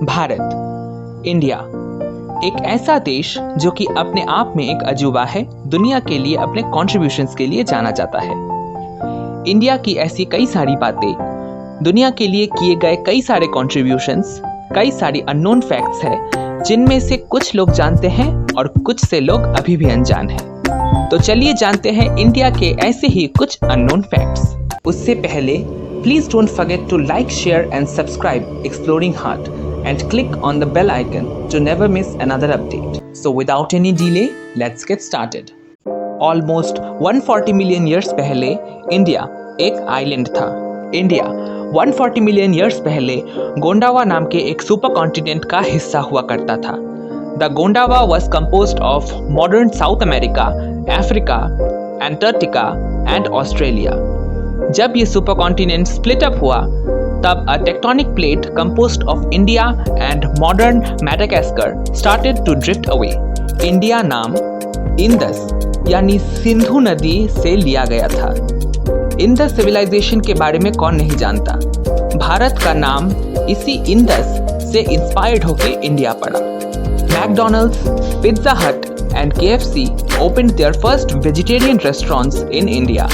Bharat, India, एक ऐसा देश जो कि अपने आप में एक अजूबा है, दुनिया के लिए अपने कॉन्ट्रीब्यूशंस के लिए जाना जाता है। इंडिया की ऐसी कई सारी बातें, दुनिया के लिए किए गए कई सारे कॉन्ट्रीब्यूशंस, कई सारी अननोन फैक्ट्स हैं जिनमें से कुछ लोग जानते हैं और कुछ से लोग अभी भी अनजान हैं। तो चलिए जानते हैं इंडिया के ऐसे ही कुछ अननोन फैक्ट्स। उससे पहले please don't forget to like, share and subscribe Exploring Heart and click on the bell icon to never miss another update. So without any delay, let's get started. Almost 140 million years पहले India एक island था। India 140 million years पहले गोंडावा नाम के एक super continent का हिस्सा हुआ करता था। The Gondwana was composed of modern South America, Africa, Antarctica and Australia. जब ये सुपर कॉन्टिनेंट स्प्लिट अप हुआ तब a tectonic plate composed of India and modern Madagascar started to drift away. India नाम इंडस यानी सिंधु नदी से लिया गया था। इंडस सिविलाइजेशन के बारे में कौन नहीं जानता। भारत का नाम इसी इंडस से इंस्पायर्ड होकर इंडिया पड़ा। McDonald's, pizza hut and KFC opened their first vegetarian restaurants in India.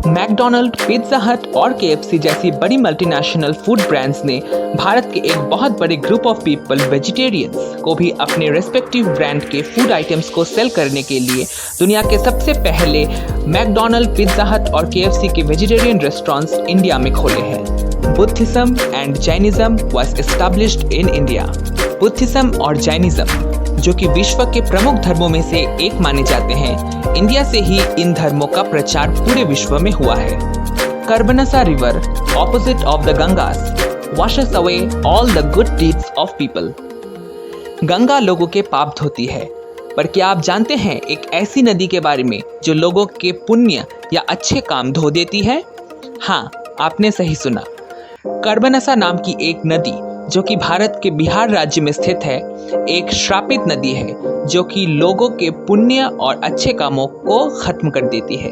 McDonald, pizza hut और KFC जैसी बड़ी मल्टीनेशनल फूड ब्रांड्स ने भारत के एक बहुत बड़े ग्रुप ऑफ पीपल वेजिटेरियंस को भी अपने रेस्पेक्टिव ब्रांड के फूड आइटम्स को सेल करने के लिए दुनिया के सबसे पहले मैकडॉनल्ड, पिज्जा हट और KFC के वेजिटेरियन रेस्टोरेंट्स इंडिया में खोले हैं। Buddhism and Jainism was established in India. Buddhism और जैनिज्म जो कि विश्व के प्रमुख धर्मों में से एक माने जाते हैं, इंडिया से ही इन धर्मों का प्रचार पूरे विश्व में हुआ है। Karmanasa river opposite of the Gangas washes away all the good deeds of people. Ganga लोगों के पाप धोती है, पर क्या आप जानते हैं एक ऐसी नदी के बारे में जो लोगों के पुण्य या अच्छे काम धो देती है? हाँ, आपने सही सुना। कर्बनसा नाम की एक नदी जो कि भारत के बिहार राज्य में स्थित है, एक श्रापित नदी है जो कि लोगों के पुण्य और अच्छे कामों को खत्म कर देती है।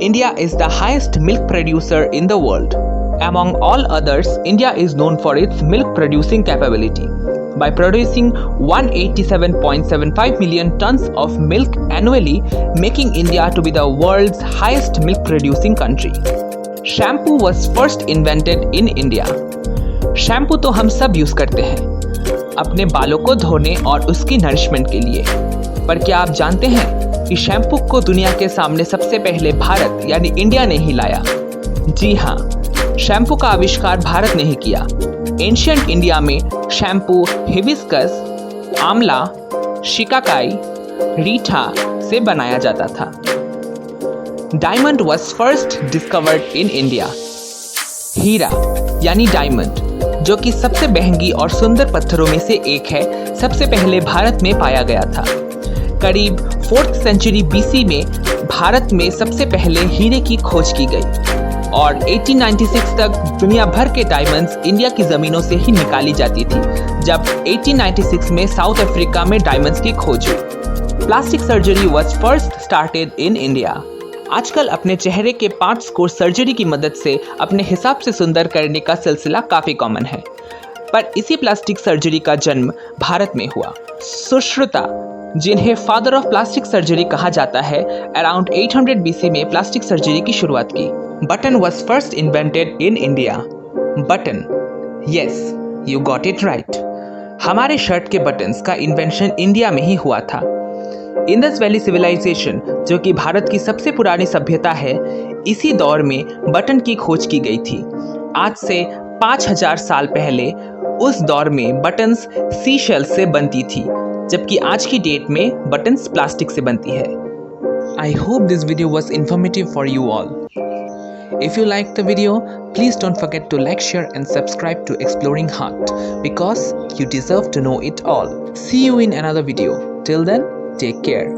India is the highest milk producer in the world. Among all others, India is known for its milk producing capability by producing 187.75 million tons of milk annually, making India to be the world's highest milk producing country. Shampoo was first invented in India. Shampoo तो हम सब use करते हैं अपने बालों को धोने और उसकी नरिशमेंट के लिए, पर क्या आप जानते हैं कि शैम्पू को दुनिया के सामने सबसे पहले भारत यानी इंडिया ने ही लाया? जी हाँ, शैम्पू का आविष्कार भारत ने ही किया। एंशिएंट इंडिया में शैम्पू हिबिस्कस, आंवला, शिकाकाई, रीठा से बनाया जाता था। Diamond was first discovered in India. हीरा यानी डायमंड जो कि सबसे महंगी और सुंदर पत्थरों में से एक है, सबसे पहले भारत में पाया गया था। करीब 4th सेंचुरी BC में भारत में सबसे पहले हीरे की खोज की गई और 1896 तक दुनिया भर के डायमंड्स इंडिया की जमीनों से ही निकाली जाती थी, जब 1896 में साउथ अफ्रीका में डायमंड्स की खोज हुई। Plastic surgery was first started in India. आजकल अपने चेहरे के पार्ट्स को सर्जरी की मदद से अपने हिसाब से सुंदर करने का सिलसिला काफ़ी कॉमन है, पर इसी प्लास्टिक सर्जरी का जन्म भारत में हुआ। सुश्रुता, जिन्हें फादर ऑफ प्लास्टिक सर्जरी कहा जाता है, अराउंड 800 BC में प्लास्टिक सर्जरी की शुरुआत की। Button was first invented in India. Button, yes, you got it right. हमारे शर्ट के बटन्स का इन्वेंशन इंडिया में ही हुआ था। इंडस वैली सिविलाइजेशन जो कि भारत की सबसे पुरानी सभ्यता है, इसी दौर में बटन की खोज की गई थी। आज से 5000 साल पहले उस दौर में बटन्स सीशेल से बनती थी, जबकि आज की डेट में बटन्स प्लास्टिक से बनती है। I hope this video was informative for you all. If you liked the video, please don't forget to like, share and subscribe to Exploring Heart because you deserve to know it all. See you in another video. Till then, take care.